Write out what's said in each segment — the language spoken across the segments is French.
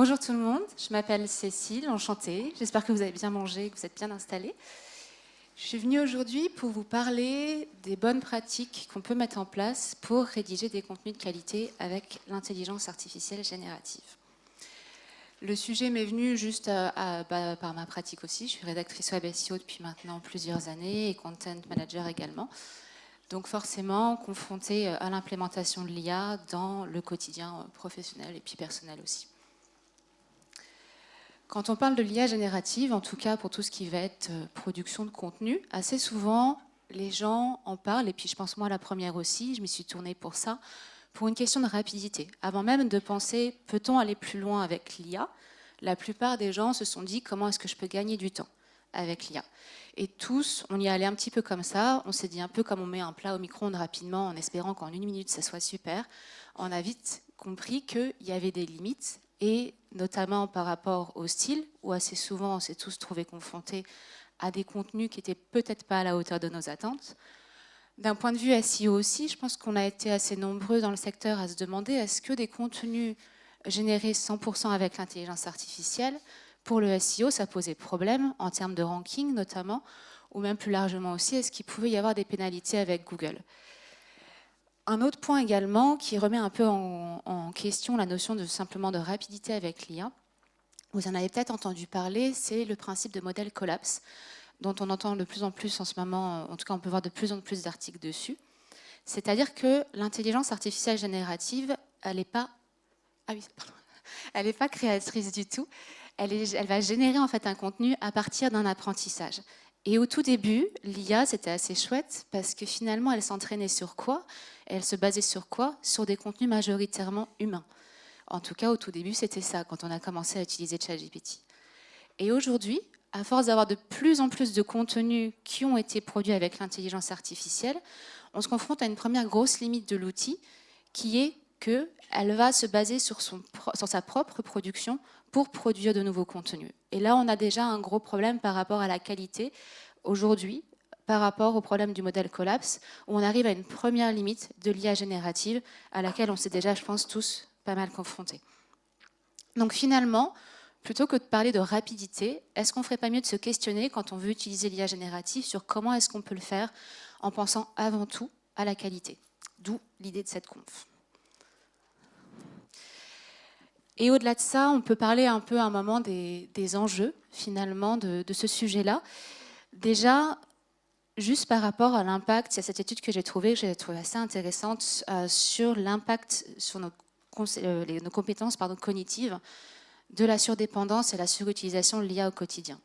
Bonjour tout le monde, je m'appelle Cécile, enchantée. J'espère que vous avez bien mangé et que vous êtes bien installés. Je suis venue aujourd'hui pour vous parler des bonnes pratiques qu'on peut mettre en place pour rédiger des contenus de qualité avec l'intelligence artificielle générative. Le sujet m'est venu juste par ma pratique aussi. Je suis rédactrice web SEO depuis maintenant plusieurs années et content manager également. Donc forcément confrontée à l'implémentation de l'IA dans le quotidien professionnel et puis personnel aussi. Quand on parle de l'IA générative, en tout cas pour tout ce qui va être production de contenu, assez souvent les gens en parlent, et puis je pense moi la première aussi, je m'y suis tournée pour ça, pour une question de rapidité. Avant même de penser, peut-on aller plus loin avec l'IA, la plupart des gens se sont dit comment est-ce que je peux gagner du temps avec l'IA. Et tous, on y allait un petit peu comme ça, on s'est dit un peu comme on met un plat au micro-ondes rapidement en espérant qu'en 1 minute ça soit super. On a vite compris qu'il y avait des limites, et notamment par rapport au style, où assez souvent on s'est tous trouvés confrontés à des contenus qui n'étaient peut-être pas à la hauteur de nos attentes. D'un point de vue SEO aussi, je pense qu'on a été assez nombreux dans le secteur à se demander est-ce que des contenus générés 100% avec l'intelligence artificielle, pour le SEO, ça posait problème en termes de ranking notamment, ou même plus largement aussi, est-ce qu'il pouvait y avoir des pénalités avec Google ? Un autre point également qui remet un peu en question la notion de simplement de rapidité avec l'IA, vous en avez peut-être entendu parler, c'est le principe de modèle collapse, dont on entend de plus en plus en ce moment, en tout cas on peut voir de plus en plus d'articles dessus. C'est-à-dire que l'intelligence artificielle générative, elle n'est pas créatrice du tout, elle va générer en fait un contenu à partir d'un apprentissage. Et au tout début, l'IA, c'était assez chouette parce que finalement, elle s'entraînait sur quoi ? Elle se basait sur quoi ? Sur des contenus majoritairement humains. En tout cas, au tout début, c'était ça, quand on a commencé à utiliser ChatGPT. Et aujourd'hui, à force d'avoir de plus en plus de contenus qui ont été produits avec l'intelligence artificielle, on se confronte à une première grosse limite de l'outil, qui est qu'elle va se baser sur sa propre production pour produire de nouveaux contenus. Et là, on a déjà un gros problème par rapport à la qualité aujourd'hui, par rapport au problème du modèle collapse, où on arrive à une première limite de l'IA générative à laquelle on s'est déjà, je pense, tous pas mal confrontés. Donc finalement, plutôt que de parler de rapidité, est-ce qu'on ne ferait pas mieux de se questionner quand on veut utiliser l'IA générative sur comment est-ce qu'on peut le faire en pensant avant tout à la qualité, d'où l'idée de cette conf. Et au-delà de ça, on peut parler un peu à un moment des enjeux, finalement, de ce sujet-là. Déjà, juste par rapport à l'impact, il y a cette étude que j'ai trouvée assez intéressante sur l'impact sur nos compétences cognitives de la surdépendance et la surutilisation de l'IA au quotidien.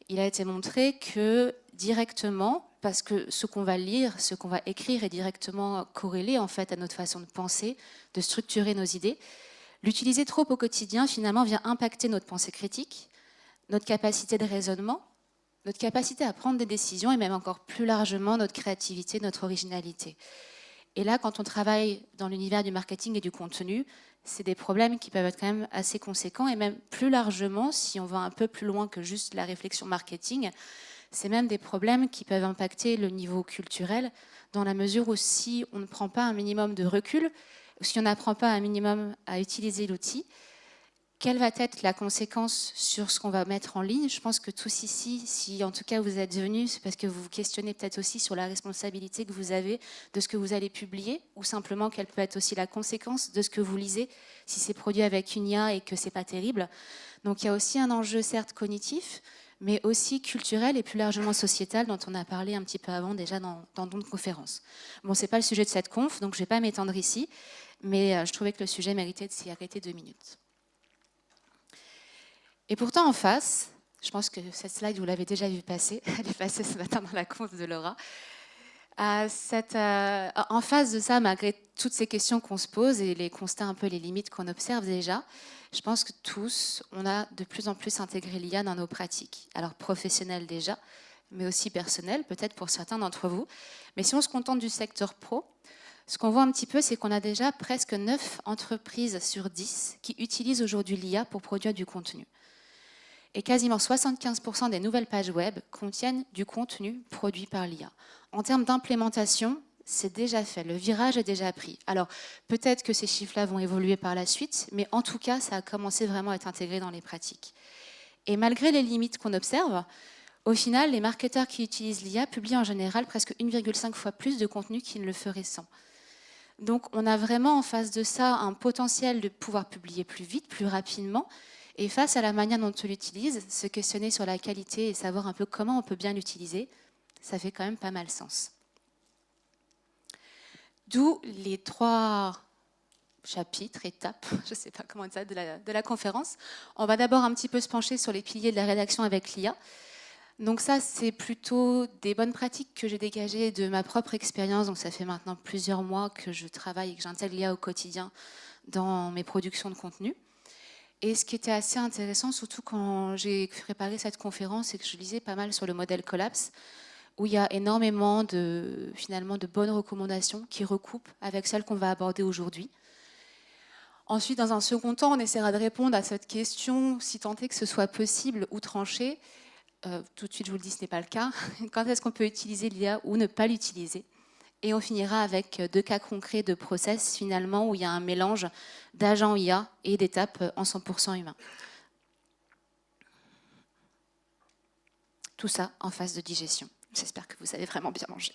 Il a été montré que directement, parce que ce qu'on va lire, ce qu'on va écrire est directement corrélé en fait à notre façon de penser, de structurer nos idées, l'utiliser trop au quotidien, finalement, vient impacter notre pensée critique, notre capacité de raisonnement, notre capacité à prendre des décisions et même encore plus largement notre créativité, notre originalité. Et là, quand on travaille dans l'univers du marketing et du contenu, c'est des problèmes qui peuvent être quand même assez conséquents et même plus largement, si on va un peu plus loin que juste la réflexion marketing, c'est même des problèmes qui peuvent impacter le niveau culturel dans la mesure où si on ne prend pas un minimum de recul, si on n'apprend pas un minimum à utiliser l'outil, quelle va être la conséquence sur ce qu'on va mettre en ligne ? Je pense que tous ici, si en tout cas vous êtes venus, c'est parce que vous vous questionnez peut-être aussi sur la responsabilité que vous avez de ce que vous allez publier, ou simplement quelle peut être aussi la conséquence de ce que vous lisez, si c'est produit avec une IA et que c'est pas terrible. Donc il y a aussi un enjeu certes cognitif, mais aussi culturel et plus largement sociétal, dont on a parlé un petit peu avant déjà dans d'autres conférences. Bon, c'est pas le sujet de cette conf, donc je vais pas m'étendre ici, mais je trouvais que le sujet méritait de s'y arrêter 2 minutes. Et pourtant, en face, je pense que cette slide, vous l'avez déjà vu passer, elle est passée ce matin dans la conf de Laura. En face de ça, malgré toutes ces questions qu'on se pose et les constats, un peu les limites qu'on observe déjà, je pense que tous, on a de plus en plus intégré l'IA dans nos pratiques. Alors professionnelles déjà, mais aussi personnelles, peut-être pour certains d'entre vous. Mais si on se contente du secteur pro, ce qu'on voit un petit peu, c'est qu'on a déjà presque 9 entreprises sur 10 qui utilisent aujourd'hui l'IA pour produire du contenu. Et quasiment 75% des nouvelles pages web contiennent du contenu produit par l'IA. En termes d'implémentation, c'est déjà fait, le virage est déjà pris. Alors, peut-être que ces chiffres-là vont évoluer par la suite, mais en tout cas, ça a commencé vraiment à être intégré dans les pratiques. Et malgré les limites qu'on observe, au final, les marketeurs qui utilisent l'IA publient en général presque 1,5 fois plus de contenu qu'ils ne le feraient sans. Donc, on a vraiment en face de ça un potentiel de pouvoir publier plus vite, plus rapidement, et face à la manière dont on l'utilise, se questionner sur la qualité et savoir un peu comment on peut bien l'utiliser, ça fait quand même pas mal sens. D'où les 3 chapitres, étapes, je ne sais pas comment dire ça, de la conférence. On va d'abord un petit peu se pencher sur les piliers de la rédaction avec l'IA. Donc ça, c'est plutôt des bonnes pratiques que j'ai dégagées de ma propre expérience. Donc ça fait maintenant plusieurs mois que je travaille et que j'intègre l'IA au quotidien dans mes productions de contenu. Et ce qui était assez intéressant, surtout quand j'ai préparé cette conférence, c'est que je lisais pas mal sur le modèle Collapse, où il y a énormément finalement de bonnes recommandations qui recoupent avec celles qu'on va aborder aujourd'hui. Ensuite, dans un second temps, on essaiera de répondre à cette question, si tant est que ce soit possible ou tranché. Tout de suite, je vous le dis, ce n'est pas le cas. Quand est-ce qu'on peut utiliser l'IA ou ne pas l'utiliser? Et on finira avec 2 cas concrets de process, finalement, où il y a un mélange d'agents IA et d'étapes en 100% humains. Tout ça en phase de digestion. J'espère que vous savez vraiment bien manger.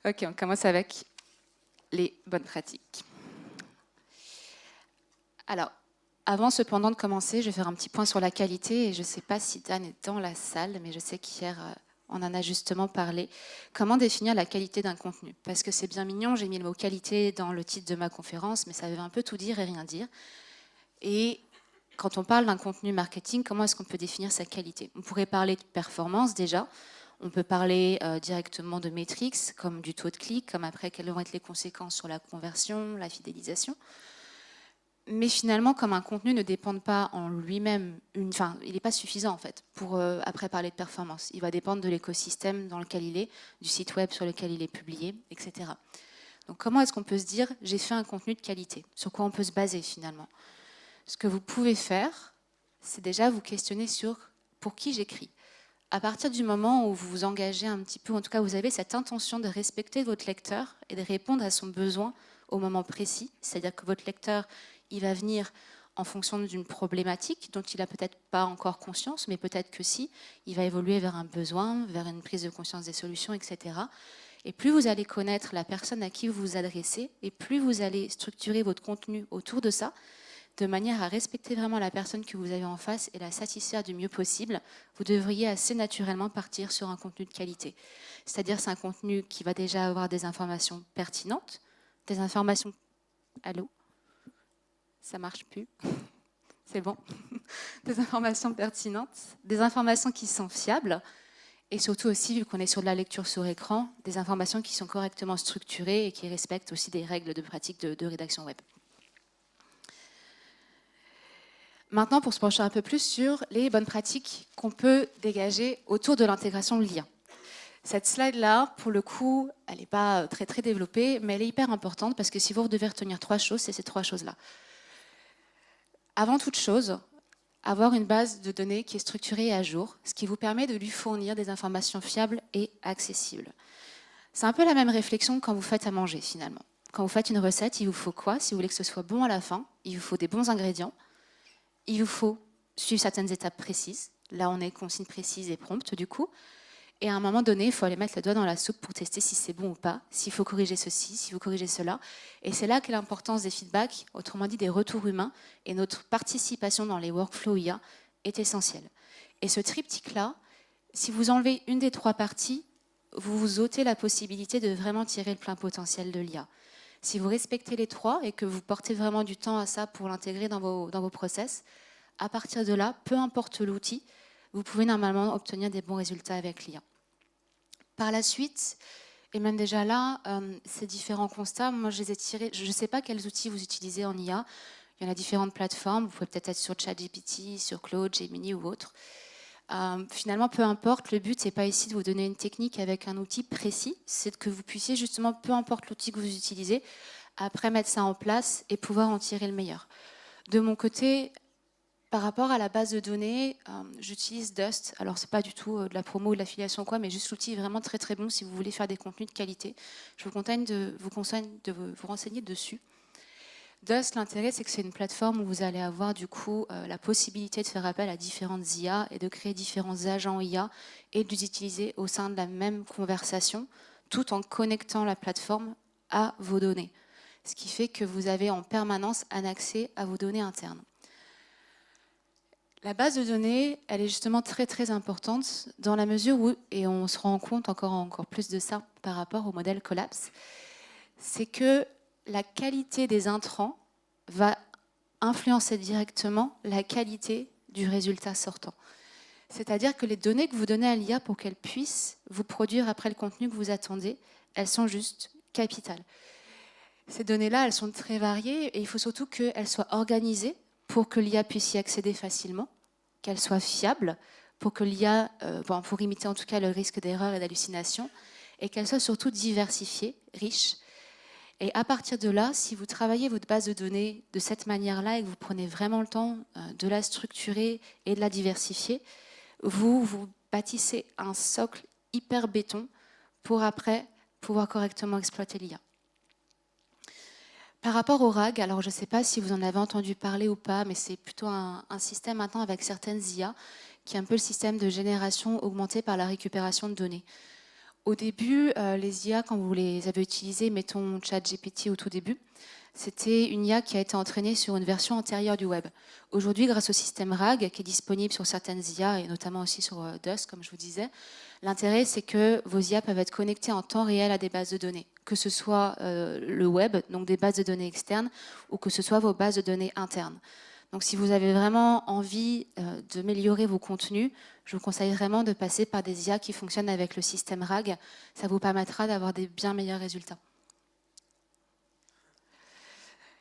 Ok, on commence avec les bonnes pratiques. Alors, avant cependant de commencer, je vais faire un petit point sur la qualité. Et je ne sais pas si Dan est dans la salle, mais je sais qu'hier, on en a justement parlé. Comment définir la qualité d'un contenu? Parce que c'est bien mignon, j'ai mis le mot qualité dans le titre de ma conférence, mais ça veut un peu tout dire et rien dire. Et quand on parle d'un contenu marketing, comment est-ce qu'on peut définir sa qualité? On pourrait parler de performance déjà. On peut parler directement de métriques, comme du taux de clic, comme après quelles vont être les conséquences sur la conversion, la fidélisation. Mais finalement, comme un contenu ne dépend pas en lui-même, enfin, il n'est pas suffisant en fait pour après parler de performance. Il va dépendre de l'écosystème dans lequel il est, du site web sur lequel il est publié, etc. Donc comment est-ce qu'on peut se dire j'ai fait un contenu de qualité? Sur quoi on peut se baser finalement? Ce que vous pouvez faire, c'est déjà vous questionner sur pour qui j'écris. À partir du moment où vous vous engagez un petit peu, en tout cas vous avez cette intention de respecter votre lecteur et de répondre à son besoin au moment précis, c'est-à-dire que votre lecteur, il va venir en fonction d'une problématique dont il n'a peut-être pas encore conscience, mais peut-être que si, il va évoluer vers un besoin, vers une prise de conscience des solutions, etc. Et plus vous allez connaître la personne à qui vous vous adressez, et plus vous allez structurer votre contenu autour de ça, de manière à respecter vraiment la personne que vous avez en face et la satisfaire du mieux possible, vous devriez assez naturellement partir sur un contenu de qualité. C'est-à-dire c'est un contenu qui va déjà avoir des informations pertinentes, des informations... Allô? Ça marche plus? C'est bon? Des informations pertinentes, des informations qui sont fiables, et surtout aussi, vu qu'on est sur de la lecture sur écran, des informations qui sont correctement structurées et qui respectent aussi des règles de pratique de rédaction web. Maintenant, pour se pencher un peu plus sur les bonnes pratiques qu'on peut dégager autour de l'intégration de l'IA. Cette slide-là, pour le coup, elle n'est pas très très développée, mais elle est hyper importante parce que si vous devez retenir 3 choses, c'est ces 3 choses-là. Avant toute chose, avoir une base de données qui est structurée et à jour, ce qui vous permet de lui fournir des informations fiables et accessibles. C'est un peu la même réflexion quand vous faites à manger finalement. Quand vous faites une recette, il vous faut quoi? Si vous voulez que ce soit bon à la fin, il vous faut des bons ingrédients. Il vous faut suivre certaines étapes précises. Là, on est consigne précise et prompte, du coup. Et à un moment donné, il faut aller mettre le doigt dans la soupe pour tester si c'est bon ou pas, s'il faut corriger ceci, s'il faut corriger cela. Et c'est là qu'est l'importance des feedbacks, autrement dit des retours humains, et notre participation dans les workflows IA est essentielle. Et ce triptyque-là, si vous enlevez une des 3 parties, vous vous ôtez la possibilité de vraiment tirer le plein potentiel de l'IA. Si vous respectez les 3 et que vous portez vraiment du temps à ça pour l'intégrer dans vos process, à partir de là, peu importe l'outil, vous pouvez normalement obtenir des bons résultats avec l'IA. Par la suite, et même déjà là, ces différents constats, moi je les ai tirés, je ne sais pas quels outils vous utilisez en IA, il y en a différentes plateformes, vous pouvez peut-être être sur ChatGPT, sur Claude, Gemini ou autre. Finalement, peu importe, le but, c'est pas ici de vous donner une technique avec un outil précis, c'est que vous puissiez justement, peu importe l'outil que vous utilisez, après mettre ça en place et pouvoir en tirer le meilleur. De mon côté, par rapport à la base de données, j'utilise Dust. Alors, ce n'est pas du tout de la promo ou de l'affiliation ou quoi, mais juste l'outil est vraiment très très bon si vous voulez faire des contenus de qualité. Je vous conseille de vous renseigner dessus. Dust, l'intérêt, c'est que c'est une plateforme où vous allez avoir du coup la possibilité de faire appel à différentes IA et de créer différents agents IA et de les utiliser au sein de la même conversation, tout en connectant la plateforme à vos données. Ce qui fait que vous avez en permanence un accès à vos données internes. La base de données, elle est justement très très importante dans la mesure où, et on se rend compte encore plus de ça par rapport au modèle Collapse, c'est que la qualité des intrants va influencer directement la qualité du résultat sortant. C'est-à-dire que les données que vous donnez à l'IA pour qu'elle puisse vous produire après le contenu que vous attendez, elles sont juste capitales. Ces données-là, elles sont très variées et il faut surtout qu'elles soient organisées pour que l'IA puisse y accéder facilement, qu'elles soient fiables pour que l'IA, pour imiter en tout cas le risque d'erreur et d'hallucination, et qu'elles soient surtout diversifiées, riches. Et à partir de là, si vous travaillez votre base de données de cette manière-là et que vous prenez vraiment le temps de la structurer et de la diversifier, vous bâtissez un socle hyper béton pour après pouvoir correctement exploiter l'IA. Par rapport au RAG, alors je ne sais pas si vous en avez entendu parler ou pas, mais c'est plutôt un système maintenant avec certaines IA qui est un peu le système de génération augmenté par la récupération de données. Au début, les IA, quand vous les avez utilisées, mettons ChatGPT au tout début, c'était une IA qui a été entraînée sur une version antérieure du web. Aujourd'hui, grâce au système RAG, qui est disponible sur certaines IA, et notamment aussi sur Dust, comme je vous disais, l'intérêt, c'est que vos IA peuvent être connectées en temps réel à des bases de données, que ce soit le web, donc des bases de données externes, ou que ce soit vos bases de données internes. Donc si vous avez vraiment envie d'améliorer vos contenus, je vous conseille vraiment de passer par des IA qui fonctionnent avec le système RAG. Ça vous permettra d'avoir des bien meilleurs résultats.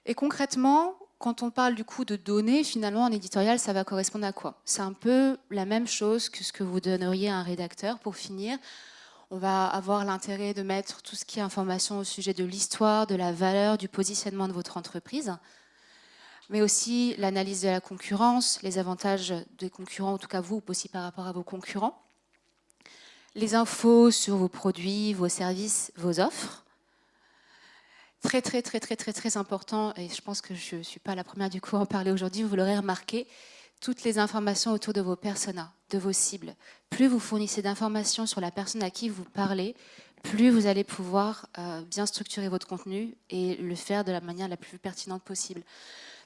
Et concrètement, quand on parle du coup de données, finalement en éditorial, ça va correspondre à quoi? C'est un peu la même chose que ce que vous donneriez à un rédacteur pour finir. On va avoir l'intérêt de mettre tout ce qui est information au sujet de l'histoire, de la valeur, du positionnement de votre entreprise, mais aussi l'analyse de la concurrence, les avantages des concurrents, en tout cas vous, aussi par rapport à vos concurrents, les infos sur vos produits, vos services, vos offres. Très, très, très, très, très, très important, et je pense que je ne suis pas la première du coup à en parler aujourd'hui, vous l'aurez remarqué, toutes les informations autour de vos personas, de vos cibles. Plus vous fournissez d'informations sur la personne à qui vous parlez, plus vous allez pouvoir bien structurer votre contenu et le faire de la manière la plus pertinente possible.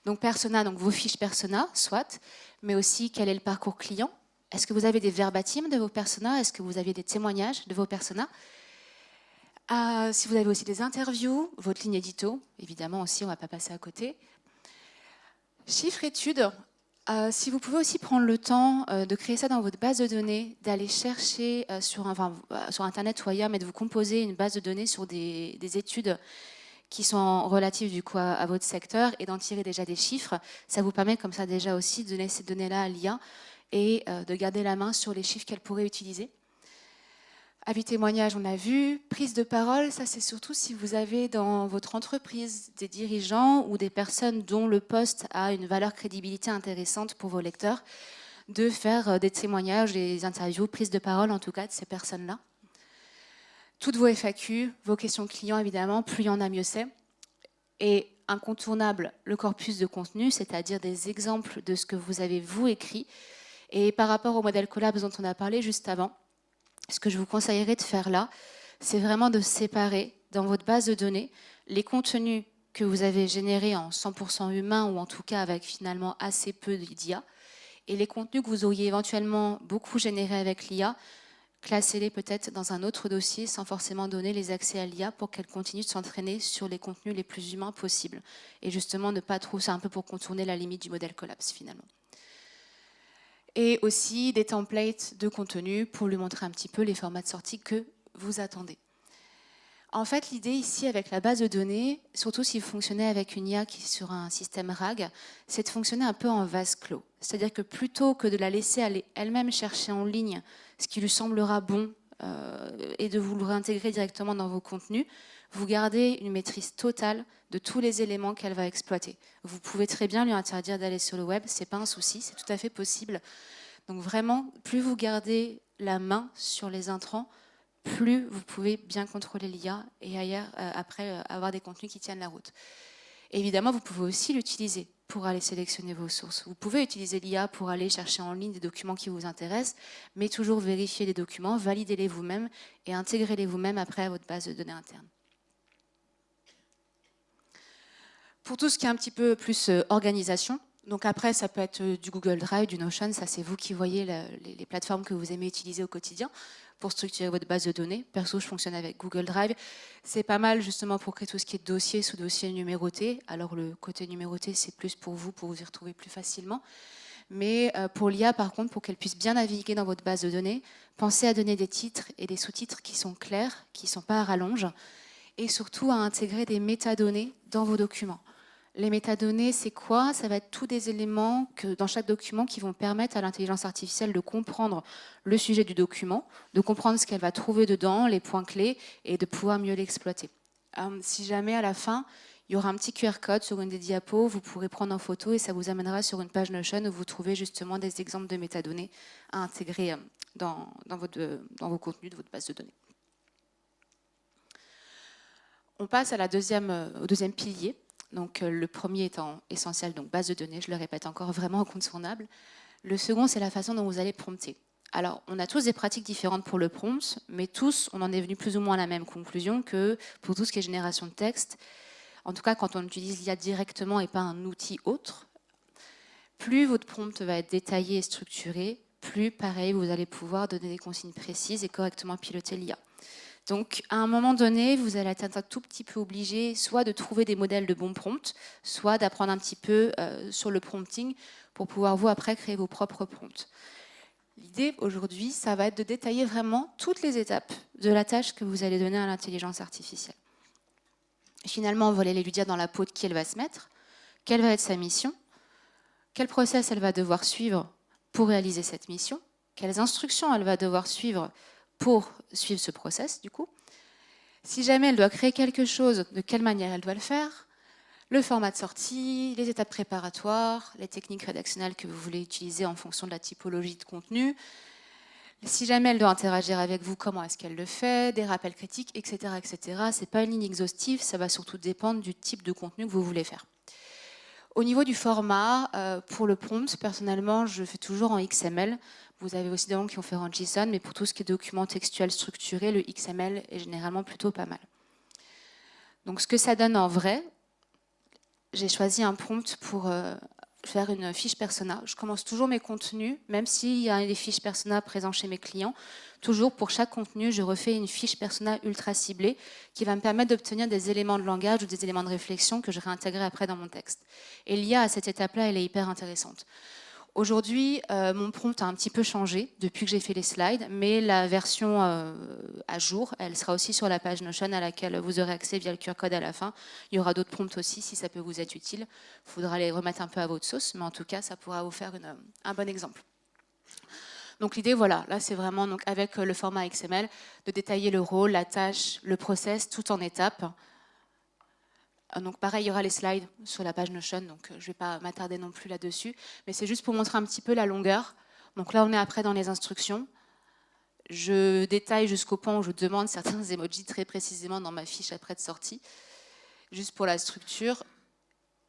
Donc persona, donc vos fiches persona, soit, mais aussi quel est le parcours client. Est-ce que vous avez des verbatims de vos personas? Est-ce que vous avez des témoignages de vos personas? Si vous avez aussi des interviews, votre ligne édito, évidemment aussi, on ne va pas passer à côté. Chiffres études, si vous pouvez aussi prendre le temps de créer ça dans votre base de données, d'aller chercher sur Internet ou ailleurs, mais de vous composer une base de données sur des études qui sont relatives du coup à votre secteur et d'en tirer déjà des chiffres, ça vous permet comme ça déjà aussi de donner ces données-là à l'IA et de garder la main sur les chiffres qu'elle pourrait utiliser. Avis témoignage, on a vu. Prise de parole, ça c'est surtout si vous avez dans votre entreprise des dirigeants ou des personnes dont le poste a une valeur crédibilité intéressante pour vos lecteurs, de faire des témoignages, des interviews, prise de parole en tout cas de ces personnes-là. Toutes vos FAQ, vos questions clients évidemment, plus il y en a mieux c'est. Et incontournable, le corpus de contenu, c'est-à-dire des exemples de ce que vous avez vous écrit. Et par rapport au modèle Collapse dont on a parlé juste avant, ce que je vous conseillerais de faire là, c'est vraiment de séparer dans votre base de données les contenus que vous avez générés en 100% humain ou en tout cas avec finalement assez peu d'IA et les contenus que vous auriez éventuellement beaucoup générés avec l'IA, classez-les peut-être dans un autre dossier sans forcément donner les accès à l'IA pour qu'elle continue de s'entraîner sur les contenus les plus humains possibles. Et justement ne pas trop, c'est un peu pour contourner la limite du modèle Collapse finalement. Et aussi des templates de contenu pour lui montrer un petit peu les formats de sortie que vous attendez. En fait, l'idée ici avec la base de données, surtout si vous fonctionnez avec une IA qui est sur un système RAG, c'est de fonctionner un peu en vase clos. C'est-à-dire que plutôt que de la laisser aller elle-même chercher en ligne ce qui lui semblera bon et de vous le réintégrer directement dans vos contenus, vous gardez une maîtrise totale de tous les éléments qu'elle va exploiter. Vous pouvez très bien lui interdire d'aller sur le web, c'est pas un souci, c'est tout à fait possible. Donc vraiment, plus vous gardez la main sur les intrants, plus vous pouvez bien contrôler l'IA et après avoir des contenus qui tiennent la route. Et évidemment, vous pouvez aussi l'utiliser pour aller sélectionner vos sources. Vous pouvez utiliser l'IA pour aller chercher en ligne des documents qui vous intéressent, mais toujours vérifier les documents, validez-les vous-même et intégrez-les vous-même après à votre base de données interne. Pour tout ce qui est un petit peu plus organisation, donc après ça peut être du Google Drive, du Notion, ça c'est vous qui voyez les plateformes que vous aimez utiliser au quotidien pour structurer votre base de données. Perso, je fonctionne avec Google Drive. C'est pas mal justement pour créer tout ce qui est dossier, sous-dossier numéroté. Alors le côté numéroté, c'est plus pour vous y retrouver plus facilement. Mais pour l'IA, par contre, pour qu'elle puisse bien naviguer dans votre base de données, pensez à donner des titres et des sous-titres qui sont clairs, qui ne sont pas à rallonge, et surtout à intégrer des métadonnées dans vos documents. Les métadonnées, c'est quoi? Ça va être tous des éléments dans chaque document qui vont permettre à l'intelligence artificielle de comprendre le sujet du document, de comprendre ce qu'elle va trouver dedans, les points clés, et de pouvoir mieux l'exploiter. Si jamais à la fin, il y aura un petit QR code sur une des diapos, vous pourrez prendre en photo et ça vous amènera sur une page Notion où vous trouvez justement des exemples de métadonnées à intégrer dans vos contenus de votre base de données. On passe au deuxième pilier. Donc, le premier étant essentiel, donc base de données, je le répète encore, vraiment incontournable. Le second, c'est la façon dont vous allez prompter. Alors, on a tous des pratiques différentes pour le prompt, mais tous, on en est venu plus ou moins à la même conclusion que pour tout ce qui est génération de texte, en tout cas quand on utilise l'IA directement et pas un outil autre, plus votre prompt va être détaillé et structuré, plus, pareil, vous allez pouvoir donner des consignes précises et correctement piloter l'IA. Donc, à un moment donné, vous allez être un tout petit peu obligé soit de trouver des modèles de bons prompts, soit d'apprendre un petit peu sur le prompting pour pouvoir, vous, après, créer vos propres prompts. L'idée, aujourd'hui, ça va être de détailler vraiment toutes les étapes de la tâche que vous allez donner à l'intelligence artificielle. Et finalement, vous allez lui dire dans la peau de qui elle va se mettre, quelle va être sa mission, quel process elle va devoir suivre pour réaliser cette mission, quelles instructions elle va devoir suivre pour suivre ce process, du coup. Si jamais elle doit créer quelque chose, de quelle manière elle doit le faire, le format de sortie, les étapes préparatoires, les techniques rédactionnelles que vous voulez utiliser en fonction de la typologie de contenu. Si jamais elle doit interagir avec vous, comment est-ce qu'elle le fait, des rappels critiques, etc. etc. Ce n'est pas une ligne exhaustive, ça va surtout dépendre du type de contenu que vous voulez faire. Au niveau du format, pour le prompt, personnellement, je fais toujours en XML. Vous avez aussi des gens qui vont faire en JSON, mais pour tout ce qui est document textuel structuré, le XML est généralement plutôt pas mal. Donc ce que ça donne en vrai, j'ai choisi un prompt pour faire une fiche persona. Je commence toujours mes contenus, même s'il y a des fiches persona présentes chez mes clients. Toujours, pour chaque contenu, je refais une fiche persona ultra ciblée qui va me permettre d'obtenir des éléments de langage ou des éléments de réflexion que je réintégrerai après dans mon texte. Et l'IA, à cette étape-là, elle est hyper intéressante. Aujourd'hui, mon prompt a un petit peu changé depuis que j'ai fait les slides, mais la version à jour, elle sera aussi sur la page Notion à laquelle vous aurez accès via le QR code à la fin. Il y aura d'autres prompts aussi si ça peut vous être utile. Il faudra les remettre un peu à votre sauce, mais en tout cas, ça pourra vous faire un bon exemple. Donc l'idée, voilà, là c'est vraiment donc, avec le format XML de détailler le rôle, la tâche, le process, tout en étapes. Donc pareil, il y aura les slides sur la page Notion, donc je ne vais pas m'attarder non plus là-dessus, mais c'est juste pour montrer un petit peu la longueur. Donc là, on est après dans les instructions. Je détaille jusqu'au point où je demande certains emojis très précisément dans ma fiche après de sortie, juste pour la structure.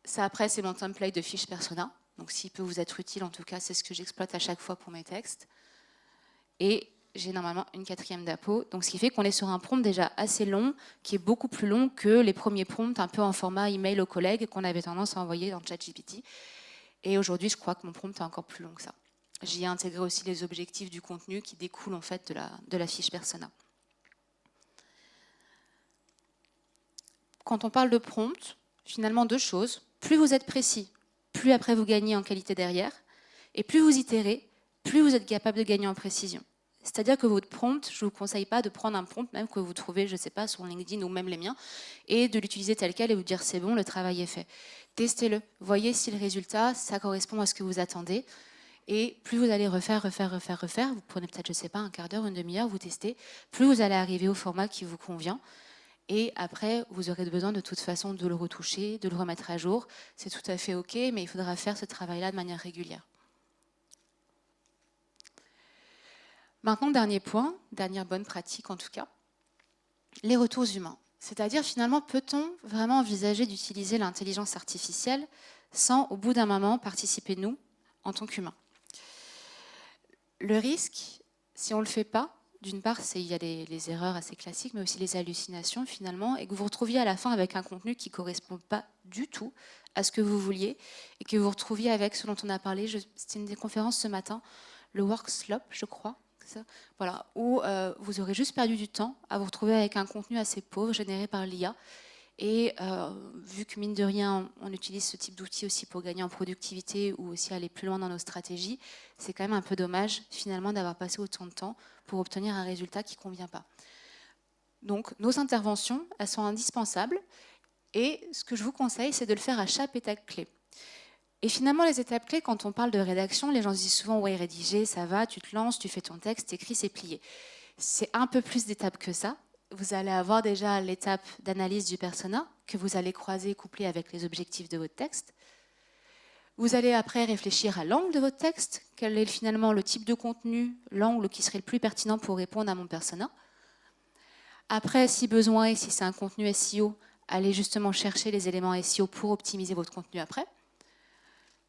Ça après, c'est mon template de fiche persona. Donc s'il peut vous être utile, en tout cas, c'est ce que j'exploite à chaque fois pour mes textes. Et j'ai normalement une 4e d'apo, donc ce qui fait qu'on est sur un prompt déjà assez long, qui est beaucoup plus long que les premiers prompts un peu en format email aux collègues qu'on avait tendance à envoyer dans ChatGPT. Et aujourd'hui, je crois que mon prompt est encore plus long que ça. J'y ai intégré aussi les objectifs du contenu qui découlent en fait de la fiche persona. Quand on parle de prompt, finalement 2 choses. Plus vous êtes précis, plus après vous gagnez en qualité derrière, et plus vous itérez, plus vous êtes capable de gagner en précision. C'est-à-dire que votre prompt, je ne vous conseille pas de prendre un prompt même que vous trouvez, je ne sais pas, sur LinkedIn ou même les miens, et de l'utiliser tel quel et vous dire c'est bon, le travail est fait. Testez-le, voyez si le résultat, ça correspond à ce que vous attendez. Et plus vous allez refaire, vous prenez peut-être, je ne sais pas, un quart d'heure, une demi-heure, vous testez, plus vous allez arriver au format qui vous convient. Et après, vous aurez besoin de toute façon de le retoucher, de le remettre à jour. C'est tout à fait OK, mais il faudra faire ce travail-là de manière régulière. Maintenant, dernier point, dernière bonne pratique en tout cas, les retours humains. C'est-à-dire, finalement, peut-on vraiment envisager d'utiliser l'intelligence artificielle sans, au bout d'un moment, participer, nous, en tant qu'humains? Le risque, si on ne le fait pas, d'une part, il y a les erreurs assez classiques, mais aussi les hallucinations, finalement, et que vous vous retrouviez à la fin avec un contenu qui ne correspond pas du tout à ce que vous vouliez, et que vous vous retrouviez avec ce dont on a parlé, c'était une des conférences ce matin, le work slop, je crois, ça, voilà, où vous aurez juste perdu du temps à vous retrouver avec un contenu assez pauvre généré par l'IA. Et vu que mine de rien, on utilise ce type d'outils aussi pour gagner en productivité ou aussi aller plus loin dans nos stratégies, c'est quand même un peu dommage finalement d'avoir passé autant de temps pour obtenir un résultat qui ne convient pas. Donc nos interventions, elles sont indispensables et ce que je vous conseille, c'est de le faire à chaque étape clé. Et finalement, les étapes clés, quand on parle de rédaction, les gens se disent souvent « ouais, rédiger, ça va, tu te lances, tu fais ton texte, t'écris, c'est plié ». C'est un peu plus d'étapes que ça. Vous allez avoir déjà l'étape d'analyse du persona que vous allez croiser, coupler avec les objectifs de votre texte. Vous allez après réfléchir à l'angle de votre texte. Quel est finalement le type de contenu, l'angle qui serait le plus pertinent pour répondre à mon persona. Après, si besoin et si c'est un contenu SEO, allez justement chercher les éléments SEO pour optimiser votre contenu après.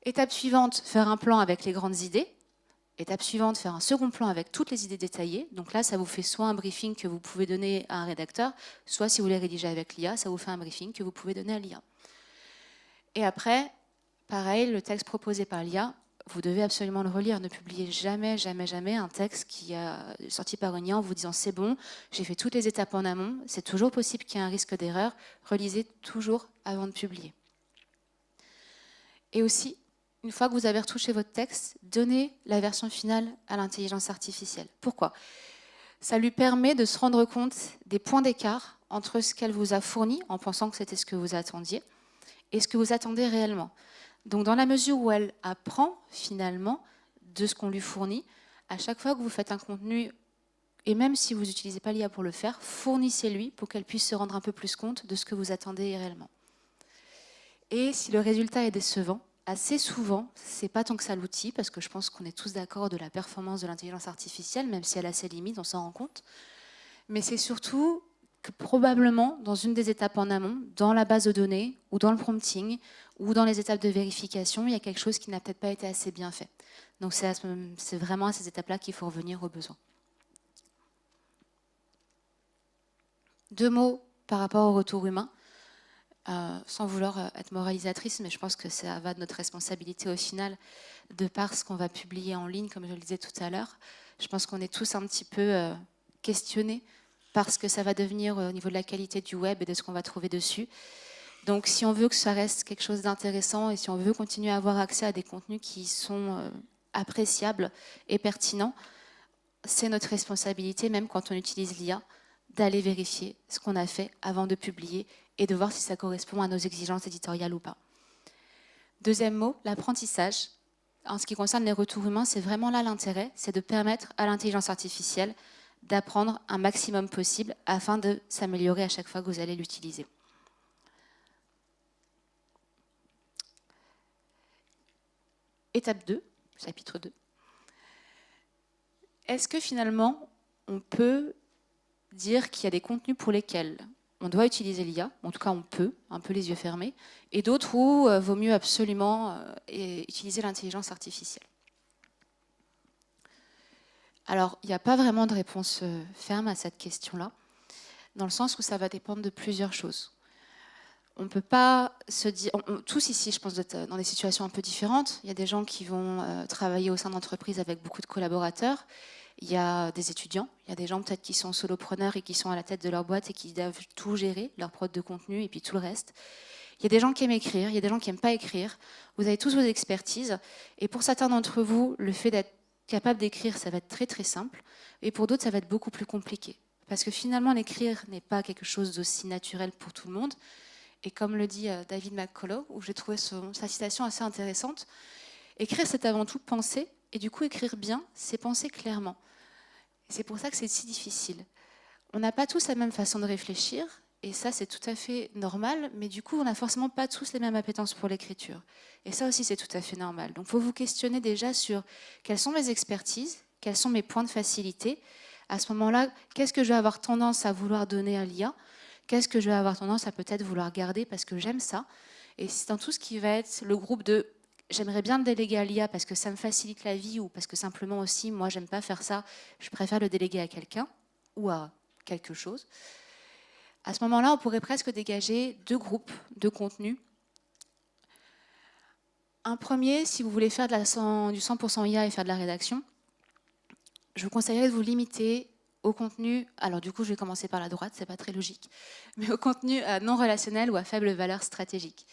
Étape suivante, faire un plan avec les grandes idées. Étape suivante, faire un second plan avec toutes les idées détaillées. Donc là, ça vous fait soit un briefing que vous pouvez donner à un rédacteur, soit si vous voulez rédiger avec l'IA, ça vous fait un briefing que vous pouvez donner à l'IA. Et après, pareil, le texte proposé par l'IA, vous devez absolument le relire. Ne publiez jamais, jamais, jamais un texte qui est sorti par une IA en vous disant « c'est bon, j'ai fait toutes les étapes en amont, c'est toujours possible qu'il y ait un risque d'erreur, relisez toujours avant de publier. » Et aussi, une fois que vous avez retouché votre texte, donnez la version finale à l'intelligence artificielle. Pourquoi? Ça lui permet de se rendre compte des points d'écart entre ce qu'elle vous a fourni, en pensant que c'était ce que vous attendiez, et ce que vous attendez réellement. Donc dans la mesure où elle apprend finalement de ce qu'on lui fournit, à chaque fois que vous faites un contenu, et même si vous n'utilisez pas l'IA pour le faire, fournissez-lui pour qu'elle puisse se rendre un peu plus compte de ce que vous attendez réellement. Et si le résultat est décevant, assez souvent, ce n'est pas tant que ça l'outil, parce que je pense qu'on est tous d'accord de la performance de l'intelligence artificielle, même si elle a ses limites, on s'en rend compte. Mais c'est surtout que probablement, dans une des étapes en amont, dans la base de données, ou dans le prompting, ou dans les étapes de vérification, il y a quelque chose qui n'a peut-être pas été assez bien fait. Donc c'est vraiment à ces étapes-là qu'il faut revenir aux besoins. 2 mots par rapport au retour humain. Sans vouloir être moralisatrice, mais je pense que ça va de notre responsabilité au final, de par ce qu'on va publier en ligne, comme je le disais tout à l'heure. Je pense qu'on est tous un petit peu questionnés par ce que ça va devenir au niveau de la qualité du web et de ce qu'on va trouver dessus. Donc si on veut que ça reste quelque chose d'intéressant et si on veut continuer à avoir accès à des contenus qui sont appréciables et pertinents, c'est notre responsabilité, même quand on utilise l'IA, d'aller vérifier ce qu'on a fait avant de publier et de voir si ça correspond à nos exigences éditoriales ou pas. Deuxième mot, l'apprentissage. En ce qui concerne les retours humains, c'est vraiment là l'intérêt, c'est de permettre à l'intelligence artificielle d'apprendre un maximum possible afin de s'améliorer à chaque fois que vous allez l'utiliser. Étape 2, chapitre 2. Est-ce que finalement, on peut dire qu'il y a des contenus pour lesquels on doit utiliser l'IA, en tout cas on peut, un peu les yeux fermés, et d'autres où vaut mieux absolument utiliser l'intelligence artificielle? Alors, il n'y a pas vraiment de réponse ferme à cette question-là, dans le sens où ça va dépendre de plusieurs choses. On ne peut pas se dire... tous ici, je pense, dans des situations un peu différentes. Il y a des gens qui vont travailler au sein d'entreprises avec beaucoup de collaborateurs. Il y a des étudiants, il y a des gens peut-être qui sont solopreneurs et qui sont à la tête de leur boîte et qui doivent tout gérer, leur prod de contenu et puis tout le reste. Il y a des gens qui aiment écrire, il y a des gens qui n'aiment pas écrire. Vous avez tous vos expertises. Et pour certains d'entre vous, le fait d'être capable d'écrire, ça va être très très simple. Et pour d'autres, ça va être beaucoup plus compliqué. Parce que finalement, l'écrire n'est pas quelque chose d'aussi naturel pour tout le monde. Et comme le dit David McCullough, où j'ai trouvé sa citation assez intéressante, écrire, c'est avant tout penser Et du coup, écrire bien, c'est penser clairement. C'est pour ça que c'est si difficile. On n'a pas tous la même façon de réfléchir, et ça, c'est tout à fait normal, mais du coup, on n'a forcément pas tous les mêmes appétences pour l'écriture. Et ça aussi, c'est tout à fait normal. Donc, il faut vous questionner déjà sur quelles sont mes expertises, quels sont mes points de facilité. À ce moment-là, qu'est-ce que je vais avoir tendance à vouloir donner à l'IA? Qu'est-ce que je vais avoir tendance à peut-être vouloir garder parce que j'aime ça? Et c'est dans tout ce qui va être le groupe de j'aimerais bien le déléguer à l'IA parce que ça me facilite la vie ou parce que simplement aussi, moi, j'aime pas faire ça, je préfère le déléguer à quelqu'un ou à quelque chose. À ce moment-là, on pourrait presque dégager deux groupes de contenus. Un premier, si vous voulez faire du 100% IA et faire de la rédaction, je vous conseillerais de vous limiter au contenu, alors du coup je vais commencer par la droite, c'est pas très logique, mais au contenu non relationnel ou à faible valeur stratégique.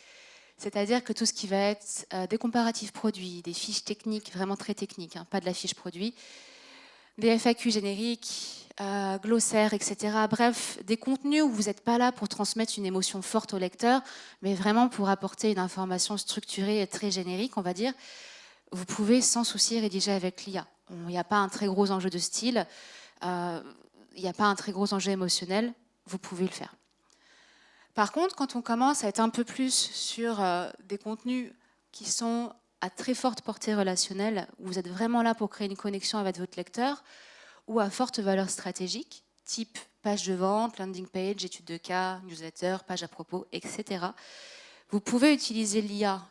C'est-à-dire que tout ce qui va être des comparatifs produits, des fiches techniques, vraiment très techniques, hein, pas de la fiche produit, des FAQ génériques, glossaires, etc. Bref, des contenus où vous n'êtes pas là pour transmettre une émotion forte au lecteur, mais vraiment pour apporter une information structurée et très générique, on va dire. Vous pouvez sans souci rédiger avec l'IA. Il n'y a pas un très gros enjeu de style, il n'y a pas un très gros enjeu émotionnel, vous pouvez le faire. Par contre, quand on commence à être un peu plus sur des contenus qui sont à très forte portée relationnelle, où vous êtes vraiment là pour créer une connexion avec votre lecteur, ou à forte valeur stratégique, type page de vente, landing page, étude de cas, newsletter, page à propos, etc. Vous pouvez utiliser l'IA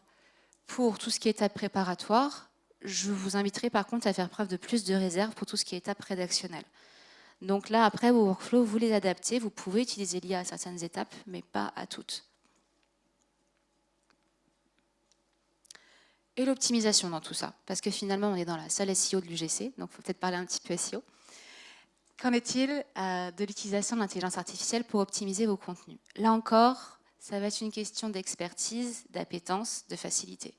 pour tout ce qui est étape préparatoire. Je vous inviterai par contre à faire preuve de plus de réserve pour tout ce qui est étape rédactionnelle. Donc là, après, vos workflows, vous les adaptez. Vous pouvez utiliser l'IA à certaines étapes, mais pas à toutes. Et l'optimisation dans tout ça, parce que finalement, on est dans la salle SEO de l'UGC, donc il faut peut-être parler un petit peu SEO. Qu'en est-il de l'utilisation de l'intelligence artificielle pour optimiser vos contenus? Là encore, ça va être une question d'expertise, d'appétence, de facilité.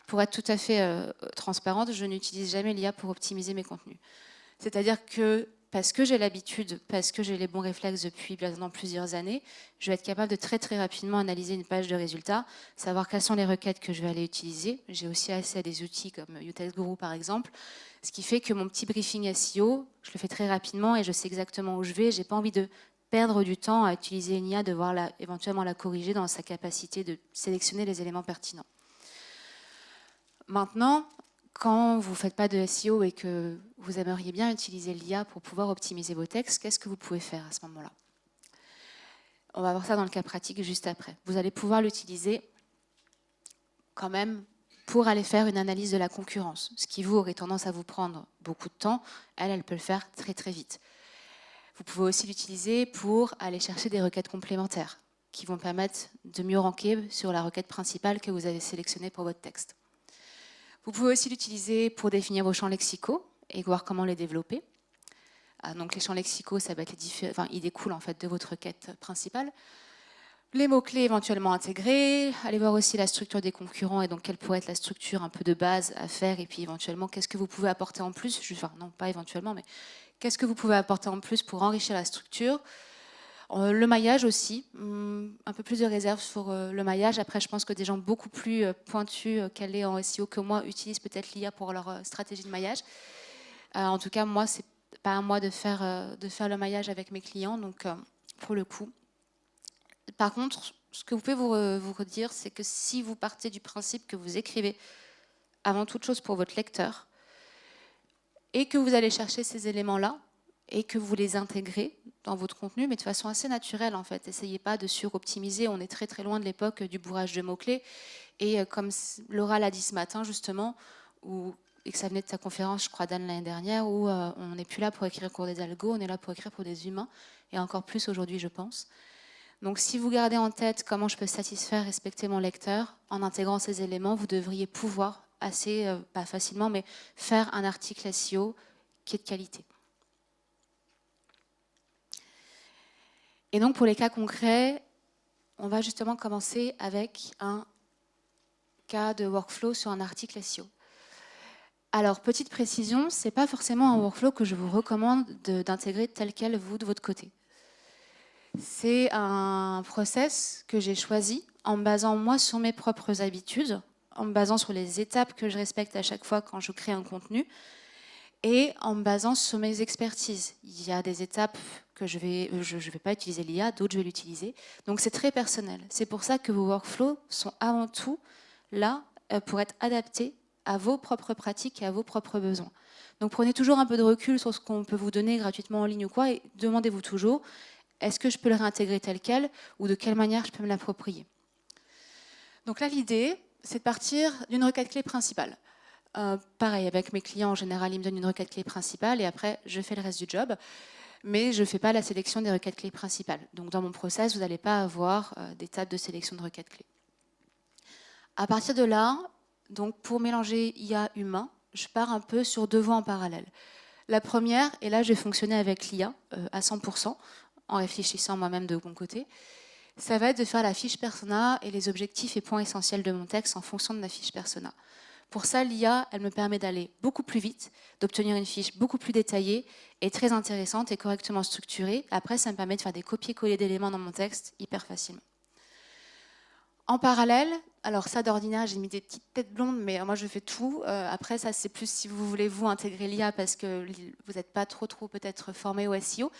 Pour être tout à fait transparente, je n'utilise jamais l'IA pour optimiser mes contenus. C'est-à-dire que parce que j'ai l'habitude, parce que j'ai les bons réflexes depuis maintenant plusieurs années, je vais être capable de très très rapidement analyser une page de résultats, savoir quelles sont les requêtes que je vais aller utiliser. J'ai aussi accès à des outils comme UTextGuru Guru par exemple, ce qui fait que mon petit briefing SEO, je le fais très rapidement et je sais exactement où je vais. Je n'ai pas envie de perdre du temps à utiliser une IA, devoir éventuellement la corriger dans sa capacité de sélectionner les éléments pertinents. Maintenant, quand vous ne faites pas de SEO et que vous aimeriez bien utiliser l'IA pour pouvoir optimiser vos textes, qu'est-ce que vous pouvez faire à ce moment-là? On va voir ça dans le cas pratique juste après. Vous allez pouvoir l'utiliser quand même pour aller faire une analyse de la concurrence. Ce qui vous aurait tendance à vous prendre beaucoup de temps, elle peut le faire très très vite. Vous pouvez aussi l'utiliser pour aller chercher des requêtes complémentaires qui vont permettre de mieux ranker sur la requête principale que vous avez sélectionnée pour votre texte. Vous pouvez aussi l'utiliser pour définir vos champs lexicaux et voir comment les développer. Donc les champs lexicaux, ça va être ils découlent en fait de votre requête principale. Les mots-clés éventuellement intégrés, allez voir aussi la structure des concurrents et donc quelle pourrait être la structure un peu de base à faire et puis éventuellement qu'est-ce que vous pouvez apporter en plus, enfin non pas éventuellement mais qu'est-ce que vous pouvez apporter en plus pour enrichir la structure. Le maillage aussi, un peu plus de réserve sur le maillage. Après, je pense que des gens beaucoup plus pointus, calés en SEO que moi, utilisent peut-être l'IA pour leur stratégie de maillage. En tout cas, moi, c'est pas à moi de faire le maillage avec mes clients, donc pour le coup. Par contre, ce que vous pouvez vous redire, c'est que si vous partez du principe que vous écrivez avant toute chose pour votre lecteur et que vous allez chercher ces éléments-là, et que vous les intégrez dans votre contenu, mais de façon assez naturelle en fait. Essayez pas de suroptimiser, on est très très loin de l'époque du bourrage de mots-clés. Et comme Laura l'a dit ce matin justement, et que ça venait de sa conférence, je crois, d'Anne l'année dernière, où on n'est plus là pour écrire pour des algos, on est là pour écrire pour des humains, et encore plus aujourd'hui je pense. Donc si vous gardez en tête comment je peux satisfaire, respecter mon lecteur, en intégrant ces éléments, vous devriez pouvoir assez, pas facilement, mais faire un article SEO qui est de qualité. Et donc, pour les cas concrets, on va justement commencer avec un cas de workflow sur un article SEO. Alors, petite précision, ce n'est pas forcément un workflow que je vous recommande d'intégrer tel quel, vous, de votre côté. C'est un process que j'ai choisi en me basant, moi, sur mes propres habitudes, en me basant sur les étapes que je respecte à chaque fois quand je crée un contenu et en me basant sur mes expertises. Il y a des étapes que je vais pas utiliser l'IA, d'autres je vais l'utiliser. Donc c'est très personnel. C'est pour ça que vos workflows sont avant tout là pour être adaptés à vos propres pratiques et à vos propres besoins. Donc prenez toujours un peu de recul sur ce qu'on peut vous donner gratuitement en ligne ou quoi et demandez-vous toujours, est-ce que je peux le réintégrer tel quel ou de quelle manière je peux me l'approprier. Donc là, l'idée, c'est de partir d'une requête clé principale. Pareil, avec mes clients, en général, ils me donnent une requête clé principale et après, je fais le reste du job. Mais je ne fais pas la sélection des requêtes clés principales. Donc dans mon process, vous n'allez pas avoir d'étape de sélection de requêtes clés. À partir de là, donc pour mélanger IA humain, je pars un peu sur deux voies en parallèle. La première, et là je vais fonctionner avec l'IA à 100%, en réfléchissant moi-même de mon côté, ça va être de faire la fiche persona et les objectifs et points essentiels de mon texte en fonction de la fiche persona. Pour ça, l'IA, elle me permet d'aller beaucoup plus vite, d'obtenir une fiche beaucoup plus détaillée et très intéressante et correctement structurée. Après, ça me permet de faire des copier-coller d'éléments dans mon texte hyper facilement. En parallèle, alors ça d'ordinaire, j'ai mis des petites têtes blondes, mais moi je fais tout. Après, ça c'est plus si vous voulez vous intégrer l'IA parce que vous n'êtes pas trop peut-être formé au SEO.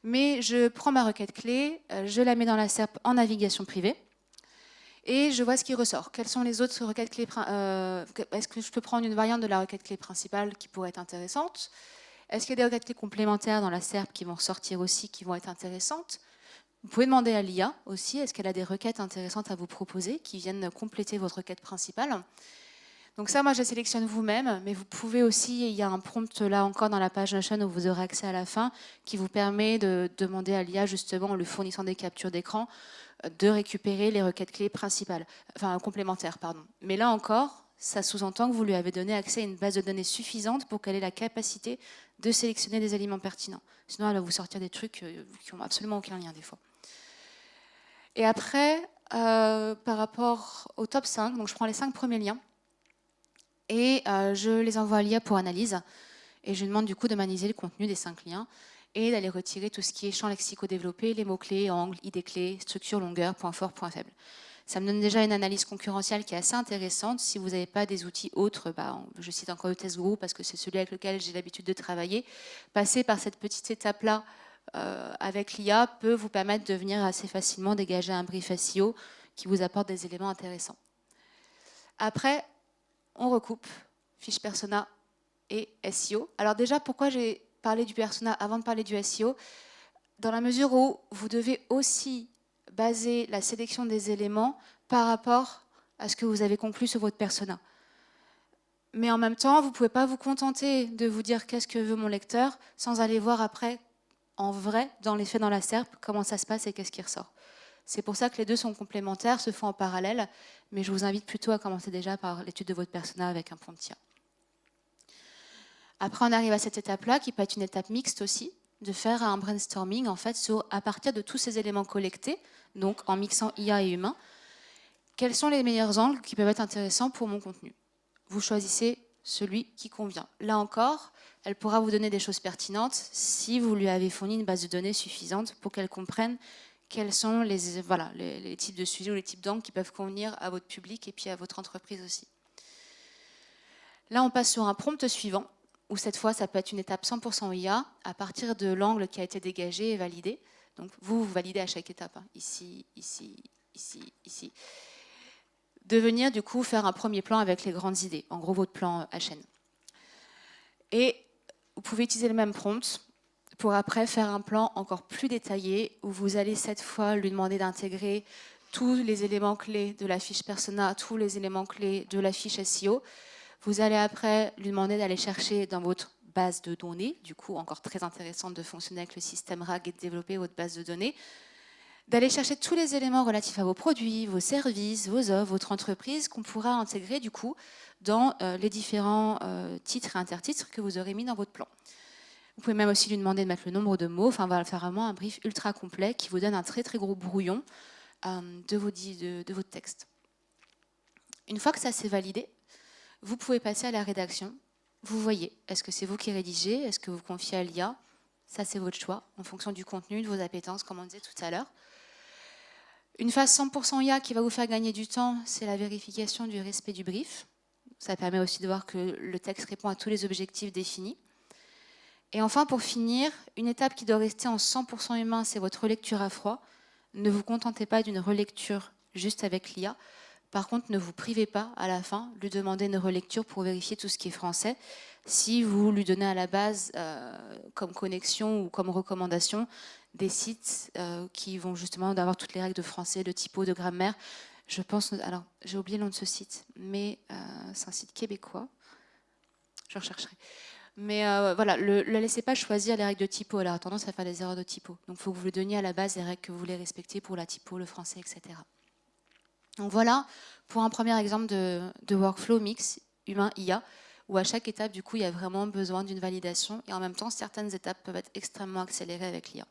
Mais je prends ma requête clé, je la mets dans la SERP en navigation privée. Et je vois ce qui ressort. Quelles sont les autres requêtes clés Est-ce que je peux prendre une variante de la requête clé principale qui pourrait être intéressante? Est-ce qu'il y a des requêtes clés complémentaires dans la SERP qui vont ressortir aussi, qui vont être intéressantes? Vous pouvez demander à l'IA aussi, est-ce qu'elle a des requêtes intéressantes à vous proposer qui viennent compléter votre requête principale? Donc ça, moi, je sélectionne vous-même, mais vous pouvez aussi, il y a un prompt là encore dans la page Notion où vous aurez accès à la fin, qui vous permet de demander à l'IA, justement, en lui fournissant des captures d'écran, de récupérer les requêtes clés principales, enfin complémentaires, pardon. Mais là encore, ça sous-entend que vous lui avez donné accès à une base de données suffisante pour qu'elle ait la capacité de sélectionner des éléments pertinents. Sinon, elle va vous sortir des trucs qui n'ont absolument aucun lien des fois. Et après, par rapport au top 5, donc je prends les 5 premiers liens et je les envoie à l'IA pour analyse. Et je lui demande du coup de m'analyser le contenu des 5 liens et d'aller retirer tout ce qui est champ lexico-développé, les mots-clés, angles, idées clés, structure, longueur, points forts, points faibles. Ça me donne déjà une analyse concurrentielle qui est assez intéressante. Si vous n'avez pas des outils autres, je cite encore le test group parce que c'est celui avec lequel j'ai l'habitude de travailler. Passer par cette petite étape-là avec l'IA peut vous permettre de venir assez facilement dégager un brief SEO qui vous apporte des éléments intéressants. Après, on recoupe fiche persona et SEO. Alors déjà, pourquoi j'ai parlé du persona avant de parler du SEO? Dans la mesure où vous devez aussi baser la sélection des éléments par rapport à ce que vous avez conclu sur votre persona. Mais en même temps, vous ne pouvez pas vous contenter de vous dire qu'est-ce que veut mon lecteur sans aller voir après, en vrai, dans les faits dans la SERP, comment ça se passe et qu'est-ce qui ressort. C'est pour ça que les deux sont complémentaires, se font en parallèle, mais je vous invite plutôt à commencer déjà par l'étude de votre persona avec un prompt IA. Après, on arrive à cette étape-là, qui peut être une étape mixte aussi, de faire un brainstorming en fait à partir de tous ces éléments collectés, donc en mixant IA et humain, quels sont les meilleurs angles qui peuvent être intéressants pour mon contenu. Vous choisissez celui qui convient. Là encore, elle pourra vous donner des choses pertinentes si vous lui avez fourni une base de données suffisante pour qu'elle comprenne quels sont les types de sujets ou les types d'angles qui peuvent convenir à votre public et puis à votre entreprise aussi. Là, on passe sur un prompt suivant, où cette fois, ça peut être une étape 100% IA, à partir de l'angle qui a été dégagé et validé. Donc, vous validez à chaque étape, hein. Ici, ici, ici, ici. De venir, du coup, faire un premier plan avec les grandes idées. En gros, votre plan HN. Et vous pouvez utiliser le même prompt pour après faire un plan encore plus détaillé, où vous allez cette fois lui demander d'intégrer tous les éléments clés de la fiche persona, tous les éléments clés de la fiche SEO. Vous allez après lui demander d'aller chercher dans votre base de données, du coup encore très intéressant de fonctionner avec le système RAG et de développer votre base de données, d'aller chercher tous les éléments relatifs à vos produits, vos services, vos offres, votre entreprise qu'on pourra intégrer du coup dans les différents titres et intertitres que vous aurez mis dans votre plan. Vous pouvez même aussi lui demander de mettre le nombre de mots, enfin on va faire vraiment un brief ultra complet qui vous donne un très très gros brouillon de votre texte. Une fois que ça s'est validé, vous pouvez passer à la rédaction. Vous voyez, est-ce que c'est vous qui rédigez? Est-ce que vous confiez à l'IA? Ça, c'est votre choix, en fonction du contenu, de vos appétences, comme on disait tout à l'heure. Une phase 100% IA qui va vous faire gagner du temps, c'est la vérification du respect du brief. Ça permet aussi de voir que le texte répond à tous les objectifs définis. Et enfin, pour finir, une étape qui doit rester en 100% humain, c'est votre relecture à froid. Ne vous contentez pas d'une relecture juste avec l'IA. Par contre, ne vous privez pas à la fin, lui demandez une relecture pour vérifier tout ce qui est français. Si vous lui donnez à la base comme connexion ou comme recommandation des sites qui vont justement avoir toutes les règles de français, de typo, de grammaire. Je pense, alors j'ai oublié le nom de ce site, mais c'est un site québécois. Je rechercherai. Mais voilà, ne le laissez pas choisir les règles de typo, elle a tendance à faire des erreurs de typo. Donc il faut que vous lui donniez à la base les règles que vous voulez respecter pour la typo, le français, etc. Donc voilà pour un premier exemple de workflow mix humain-IA, où à chaque étape, du coup, il y a vraiment besoin d'une validation, et en même temps, certaines étapes peuvent être extrêmement accélérées avec l'IA.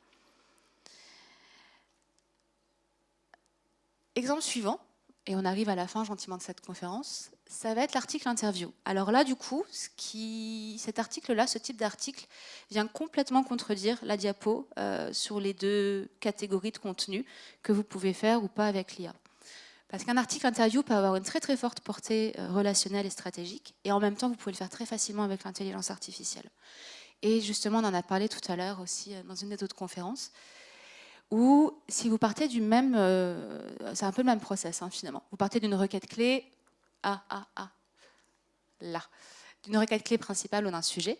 Exemple suivant, et on arrive à la fin gentiment de cette conférence, ça va être l'article interview. Alors là, du coup, cet article-là, ce type d'article, vient complètement contredire la diapo sur les deux catégories de contenu que vous pouvez faire ou pas avec l'IA. Parce qu'un article interview peut avoir une très très forte portée relationnelle et stratégique, et en même temps, vous pouvez le faire très facilement avec l'intelligence artificielle. Et justement, on en a parlé tout à l'heure aussi dans une des autres conférences, où si vous partez du même... c'est un peu le même process, hein, finalement. Vous partez d'une requête clé, là, d'une requête clé principale ou d'un sujet,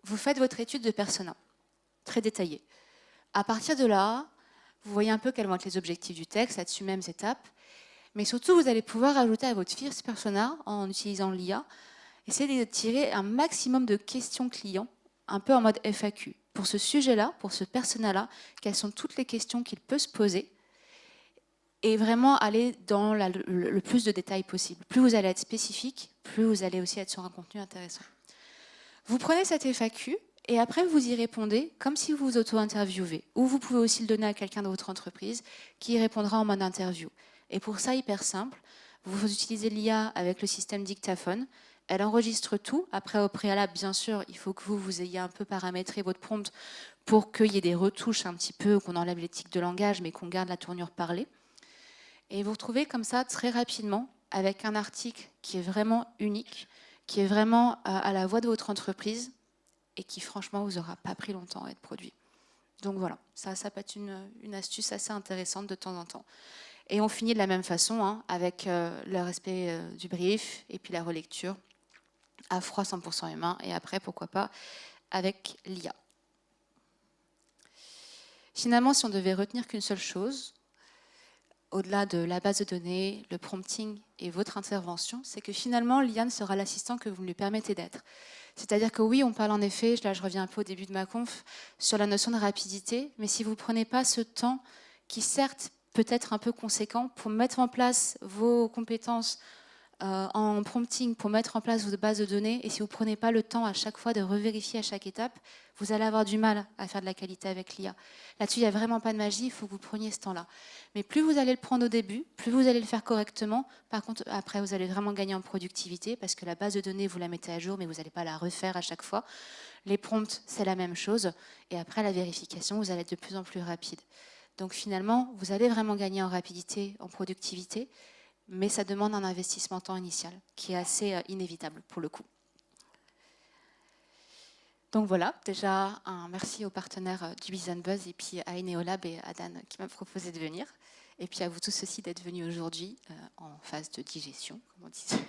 vous faites votre étude de persona, très détaillée. À partir de là, vous voyez un peu quels vont être les objectifs du texte, là-dessus même étape. Mais surtout, vous allez pouvoir ajouter à votre first persona, en utilisant l'IA, essayer de tirer un maximum de questions clients, un peu en mode FAQ. Pour ce sujet-là, pour ce persona-là, quelles sont toutes les questions qu'il peut se poser, et vraiment aller dans le plus de détails possible. Plus vous allez être spécifique, plus vous allez aussi être sur un contenu intéressant. Vous prenez cette FAQ, et après vous y répondez comme si vous vous auto-interviewez. Ou vous pouvez aussi le donner à quelqu'un de votre entreprise qui y répondra en mode interview. Et pour ça, hyper simple, vous utilisez l'IA avec le système dictaphone. Elle enregistre tout. Après, au préalable, bien sûr, il faut que vous ayez un peu paramétré votre prompt pour qu'il y ait des retouches un petit peu, qu'on enlève les tics de langage, mais qu'on garde la tournure parlée. Et vous retrouvez comme ça, très rapidement, avec un article qui est vraiment unique, qui est vraiment à la voix de votre entreprise et qui, franchement, vous aura pas pris longtemps à être produit. Donc voilà, ça peut être une astuce assez intéressante de temps en temps. Et on finit de la même façon, hein, avec le respect du brief et puis la relecture à froid 100% humain, et après, pourquoi pas, avec l'IA. Finalement, si on devait retenir qu'une seule chose, au-delà de la base de données, le prompting et votre intervention, c'est que finalement, l'IA ne sera l'assistant que vous lui permettez d'être. C'est-à-dire que oui, on parle en effet, là je reviens un peu au début de ma conf, sur la notion de rapidité, mais si vous ne prenez pas ce temps qui certes peut être un peu conséquent pour mettre en place vos compétences en prompting, pour mettre en place votre base de données, et si vous ne prenez pas le temps à chaque fois de revérifier à chaque étape, vous allez avoir du mal à faire de la qualité avec l'IA. Là-dessus, il n'y a vraiment pas de magie, il faut que vous preniez ce temps-là. Mais plus vous allez le prendre au début, plus vous allez le faire correctement. Par contre, après, vous allez vraiment gagner en productivité, parce que la base de données, vous la mettez à jour, mais vous n'allez pas la refaire à chaque fois. Les prompts, c'est la même chose. Et après, la vérification, vous allez être de plus en plus rapide. Donc finalement, vous allez vraiment gagner en rapidité, en productivité, mais ça demande un investissement temps initial qui est assez inévitable pour le coup. Donc voilà, déjà un merci aux partenaires du Biz & Buzz et puis à Eneolab et à Dan qui m'a proposé de venir. Et puis à vous tous aussi d'être venus aujourd'hui en phase de digestion, comme on disait.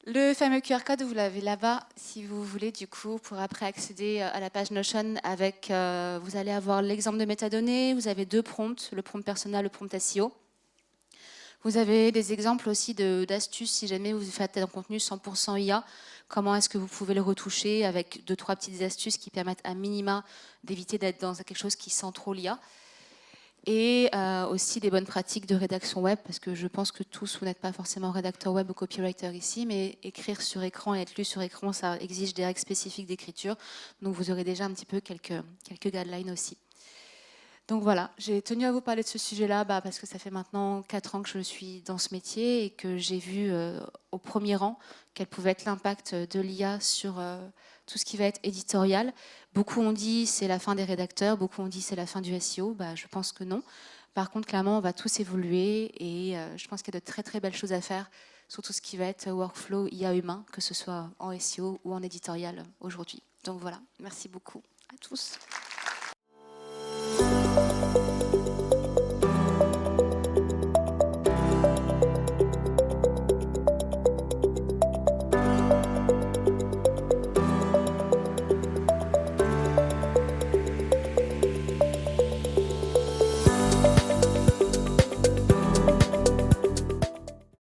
Le fameux QR code, vous l'avez là-bas, si vous voulez, du coup, pour après accéder à la page Notion avec, vous allez avoir l'exemple de métadonnées, vous avez deux prompts, le prompt persona, le prompt SEO. Vous avez des exemples aussi d'astuces si jamais vous faites un contenu 100% IA, comment est-ce que vous pouvez le retoucher avec 2-3 petites astuces qui permettent à minima d'éviter d'être dans quelque chose qui sent trop l'IA. Et aussi des bonnes pratiques de rédaction web, parce que je pense que tous, vous n'êtes pas forcément rédacteur web ou copywriter ici, mais écrire sur écran et être lu sur écran, ça exige des règles spécifiques d'écriture. Donc vous aurez déjà un petit peu quelques guidelines aussi. Donc voilà, j'ai tenu à vous parler de ce sujet-là parce que ça fait maintenant 4 ans que je suis dans ce métier et que j'ai vu au premier rang quel pouvait être l'impact de l'IA sur tout ce qui va être éditorial. Beaucoup ont dit c'est la fin des rédacteurs, beaucoup ont dit c'est la fin du SEO. Bah, je pense que non. Par contre, clairement, on va tous évoluer et je pense qu'il y a de très très belles choses à faire sur tout ce qui va être workflow IA humain, que ce soit en SEO ou en éditorial aujourd'hui. Donc voilà, merci beaucoup à tous.